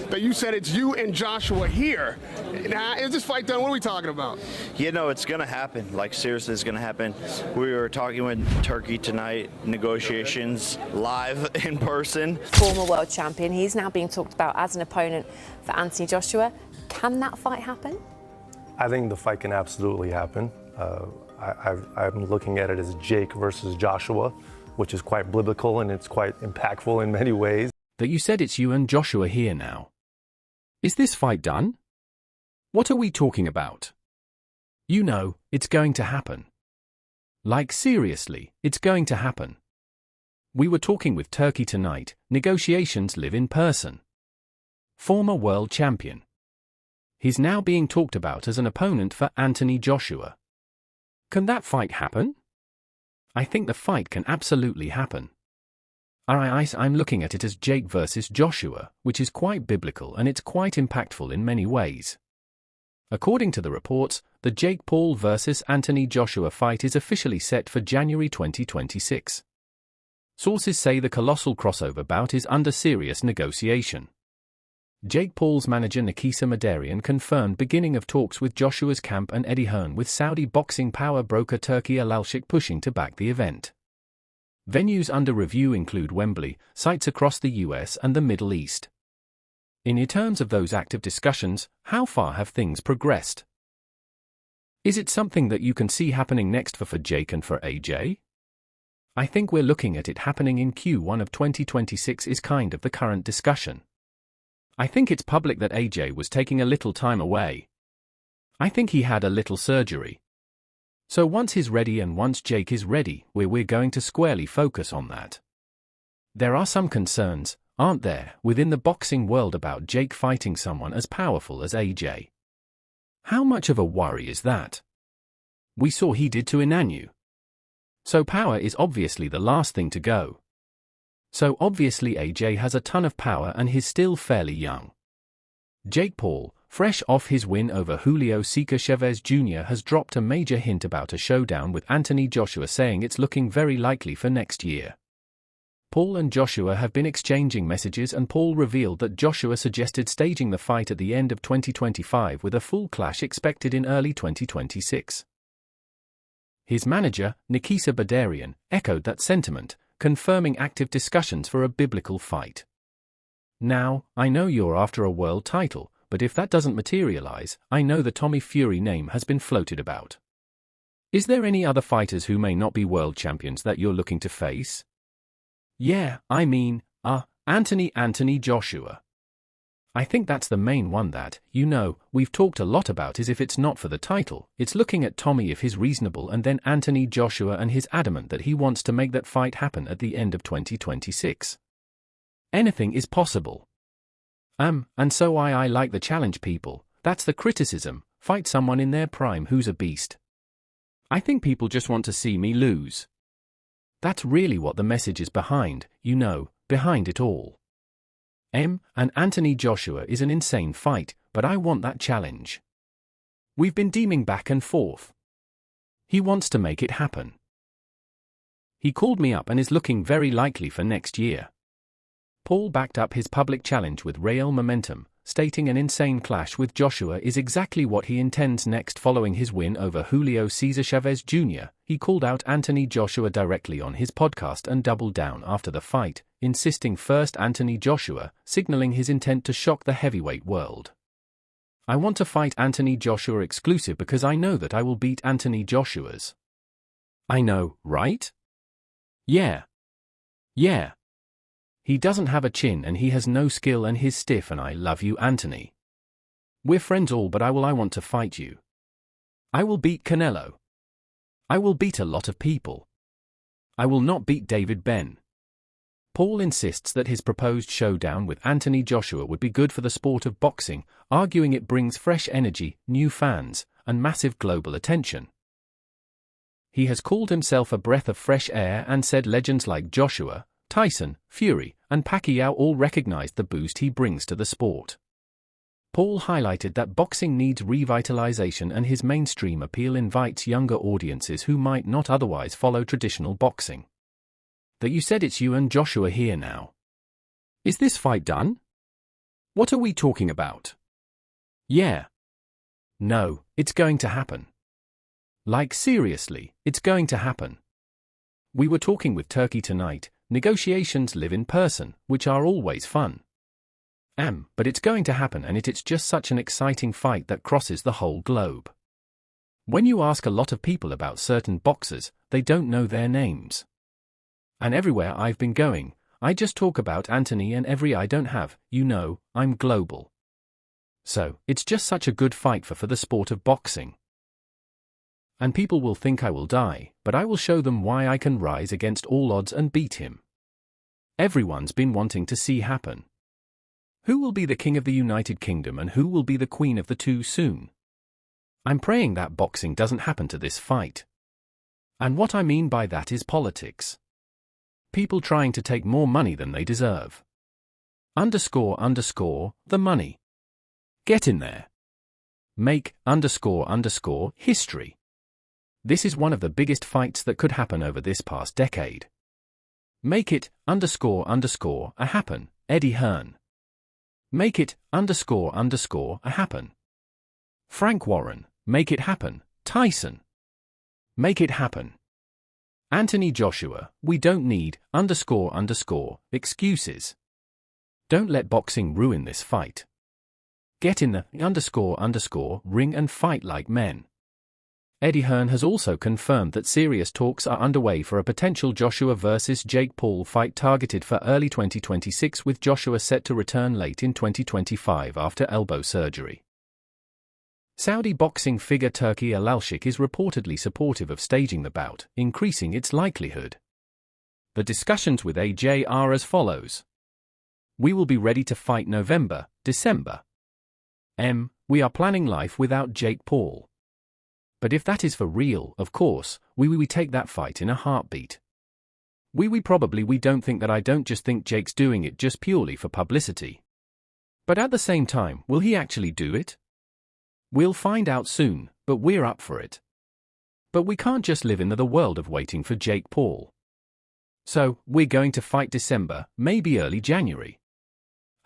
that you said it's you and Joshua here. Now, is this fight done? What are we talking about? You know, it's going to happen. Like, seriously, it's going to happen. We were talking with Turkey tonight, negotiations live in person. Former world champion, he's now being talked about as an opponent for Anthony Joshua. Can that fight happen? I think the fight can absolutely happen. I'm looking at it as Jake versus Joshua, which is quite biblical and it's quite impactful in many ways. That you said it's you and Joshua here now. Is this fight done? What are we talking about? You know, it's going to happen. Like, seriously, it's going to happen. We were talking with Turkey tonight, negotiations live in person. Former world champion. He's now being talked about as an opponent for Anthony Joshua. Can that fight happen? I think the fight can absolutely happen. I'm looking at it as Jake versus Joshua, which is quite biblical and it's quite impactful in many ways. According to the reports, the Jake Paul versus Anthony Joshua fight is officially set for January 2026. Sources say the colossal crossover bout is under serious negotiation. Jake Paul's manager Nikisa Madarian confirmed beginning of talks with Joshua's camp and Eddie Hearn, with Saudi boxing power broker Turki Al-Sheikh pushing to back the event. Venues under review include Wembley, sites across the US and the Middle East. In terms of those active discussions, how far have things progressed? Is it something that you can see happening next for Jake and for AJ? I think we're looking at it happening in Q1 of 2026 is kind of the current discussion. I think it's public that AJ was taking a little time away. I think he had a little surgery. So once he's ready and once Jake is ready, we're going to squarely focus on that. There are some concerns, aren't there, within the boxing world about Jake fighting someone as powerful as AJ. How much of a worry is that? We saw he did to Inannu. So power is obviously the last thing to go. So obviously AJ has a ton of power and he's still fairly young. Jake Paul, fresh off his win over Julio Cesar Chavez Jr., has dropped a major hint about a showdown with Anthony Joshua, saying it's looking very likely for next year. Paul and Joshua have been exchanging messages and Paul revealed that Joshua suggested staging the fight at the end of 2025 with a full clash expected in early 2026. His manager, Nikisa Badarian, echoed that sentiment, confirming active discussions for a biblical fight. Now, I know you're after a world title, but if that doesn't materialize, I know the Tommy Fury name has been floated about. Is there any other fighters who may not be world champions that you're looking to face? Yeah, I mean, Anthony Joshua. I think that's the main one that, you know, we've talked a lot about is if it's not for the title, it's looking at Tommy if he's reasonable, and then Anthony Joshua and he's adamant that he wants to make that fight happen at the end of 2026. Anything is possible. And so I like the challenge people, that's the criticism, fight someone in their prime who's a beast. I think people just want to see me lose. That's really what the message is behind, you know, behind it all. And Anthony Joshua is an insane fight, but I want that challenge. We've been deeming back and forth. He wants to make it happen. He called me up and is looking very likely for next year. Paul backed up his public challenge with real momentum, stating an insane clash with Joshua is exactly what he intends next following his win over Julio Cesar Chavez Jr. He called out Anthony Joshua directly on his podcast and doubled down after the fight, insisting first Anthony Joshua, signaling his intent to shock the heavyweight world. I want to fight Anthony Joshua exclusive because I know that I will beat Anthony Joshua's. I know, right? Yeah. He doesn't have a chin and he has no skill and he's stiff, and I love you, Anthony. We're friends all, but I want to fight you. I will beat Canelo. I will beat a lot of people. I will not beat David Ben. Paul insists that his proposed showdown with Anthony Joshua would be good for the sport of boxing, arguing it brings fresh energy, new fans, and massive global attention. He has called himself a breath of fresh air and said legends like Joshua, Tyson, Fury, and Pacquiao all recognized the boost he brings to the sport. Paul highlighted that boxing needs revitalization and his mainstream appeal invites younger audiences who might not otherwise follow traditional boxing. That you said it's you and Joshua here now. Is this fight done? What are we talking about? Yeah. No, it's going to happen. Like seriously, it's going to happen. We were talking with Turkey tonight. Negotiations live in person, which are always fun. But it's going to happen, and it's just such an exciting fight that crosses the whole globe. When you ask a lot of people about certain boxers, they don't know their names. And everywhere I've been going, I just talk about Anthony, and I don't have, I'm global. So, it's just such a good fight for the sport of boxing. And people will think I will die, but I will show them why I can rise against all odds and beat him. Everyone's been wanting to see happen. Who will be the king of the United Kingdom and who will be the queen of the two soon? I'm praying that boxing doesn't happen to this fight. And what I mean by that is politics. People trying to take more money than they deserve. The money. Get in there. Make history. This is one of the biggest fights that could happen over this past decade. Make it a happen, Eddie Hearn. Make it a happen. Frank Warren, make it happen, Tyson. Make it happen. Anthony Joshua, we don't need excuses. Don't let boxing ruin this fight. Get in the ring and fight like men. Eddie Hearn has also confirmed that serious talks are underway for a potential Joshua vs. Jake Paul fight targeted for early 2026, with Joshua set to return late in 2025 after elbow surgery. Saudi boxing figure Turki Al-Sheikh is reportedly supportive of staging the bout, increasing its likelihood. The discussions with AJ are as follows. We will be ready to fight November, December. We are planning life without Jake Paul. But if that is for real, of course, we take that fight in a heartbeat. We don't think that. I don't just think Jake's doing it just purely for publicity. But at the same time, will he actually do it? We'll find out soon, but we're up for it. But we can't just live in the world of waiting for Jake Paul. So, we're going to fight December, maybe early January.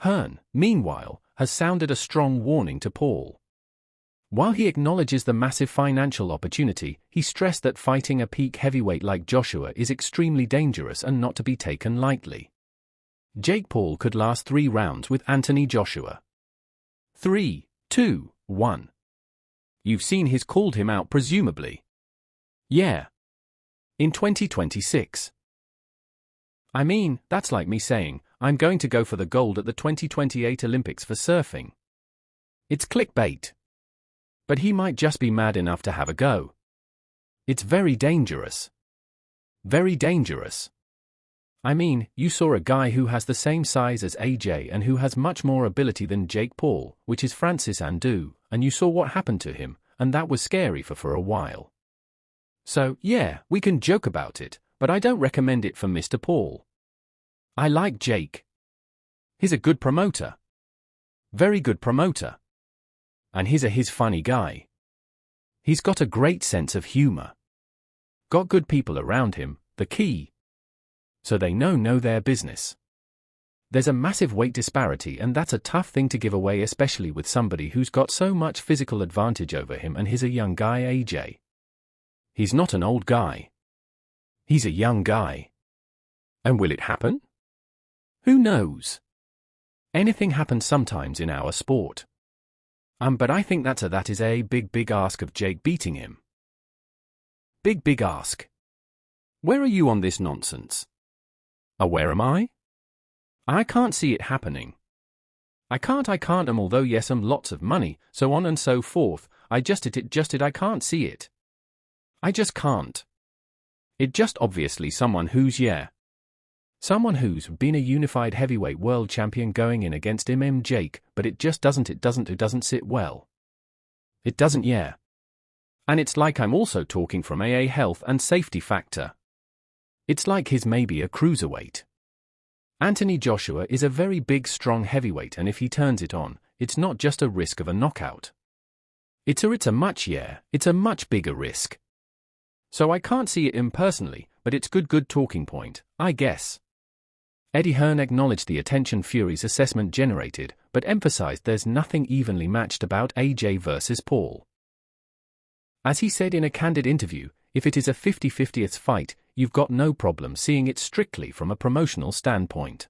Hearn, meanwhile, has sounded a strong warning to Paul. While he acknowledges the massive financial opportunity, he stressed that fighting a peak heavyweight like Joshua is extremely dangerous and not to be taken lightly. Jake Paul could last 3 rounds with Anthony Joshua. 3, 2, 1. You've seen he's called him out presumably. Yeah. In 2026. I mean, that's like me saying, I'm going to go for the gold at the 2028 Olympics for surfing. It's clickbait. But he might just be mad enough to have a go. It's very dangerous. Very dangerous. I mean, you saw a guy who has the same size as AJ and who has much more ability than Jake Paul, which is Francis Ngannou, and you saw what happened to him, and that was scary for a while. So, yeah, we can joke about it, but I don't recommend it for Mr. Paul. I like Jake. He's a good promoter. Very good promoter. And he's a funny guy. He's got a great sense of humor. Got good people around him, the key. So they know their business. There's a massive weight disparity, and that's a tough thing to give away, especially with somebody who's got so much physical advantage over him, and he's a young guy, AJ. He's not an old guy. He's a young guy. And will it happen? Who knows? Anything happens sometimes in our sport. But I think that is a big ask of Jake beating him. Big ask. Where are you on this nonsense? Where am I? I can't see it happening. I can't although yes lots of money, so on and so forth, I can't see it. I just can't. It just obviously someone who's been a unified heavyweight world champion going in against Jake, but it doesn't sit well. It doesn't, yeah. And it's like I'm also talking from a health and safety factor. It's like he's maybe a cruiserweight. Anthony Joshua is a very big strong heavyweight, and if he turns it on, it's not just a risk of a knockout. It's a much bigger risk. So I can't see it impersonally, but it's good talking point, I guess. Eddie Hearn acknowledged the attention Fury's assessment generated, but emphasized there's nothing evenly matched about AJ versus Paul. As he said in a candid interview, if it is a 50-50th fight, you've got no problem seeing it strictly from a promotional standpoint.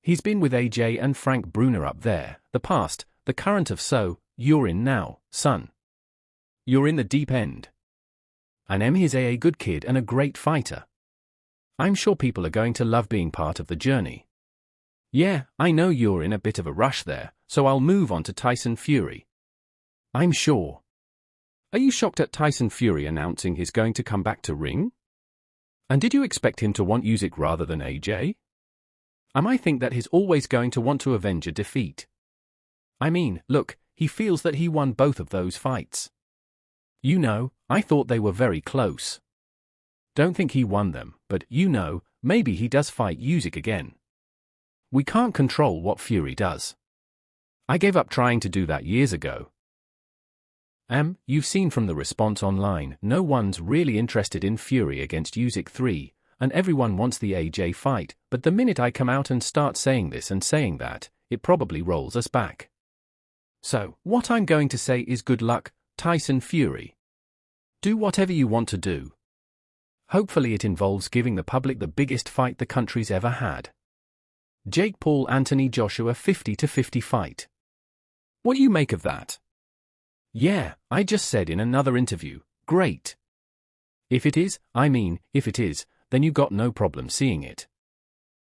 He's been with AJ and Frank Bruner up there, the past, the current of so, you're in now, son. You're in the deep end. And M is a good kid and a great fighter. I'm sure people are going to love being part of the journey. Yeah, I know you're in a bit of a rush there, so I'll move on to Tyson Fury. I'm sure. Are you shocked at Tyson Fury announcing he's going to come back to ring? And did you expect him to want Usyk rather than AJ? I might think that he's always going to want to avenge a defeat. I mean, look, he feels that he won both of those fights. You know, I thought they were very close. Don't think he won them, but you know, maybe he does fight Usyk again. We can't control what Fury does. I gave up trying to do that years ago. You've seen from the response online, no one's really interested in Fury against Usyk 3, and everyone wants the AJ fight, but the minute I come out and start saying this and saying that, it probably rolls us back. So, what I'm going to say is good luck, Tyson Fury. Do whatever you want to do. Hopefully it involves giving the public the biggest fight the country's ever had. Jake Paul Anthony Joshua 50-50 fight. What do you make of that? Yeah, I just said in another interview, great. If it is, then you got no problem seeing it.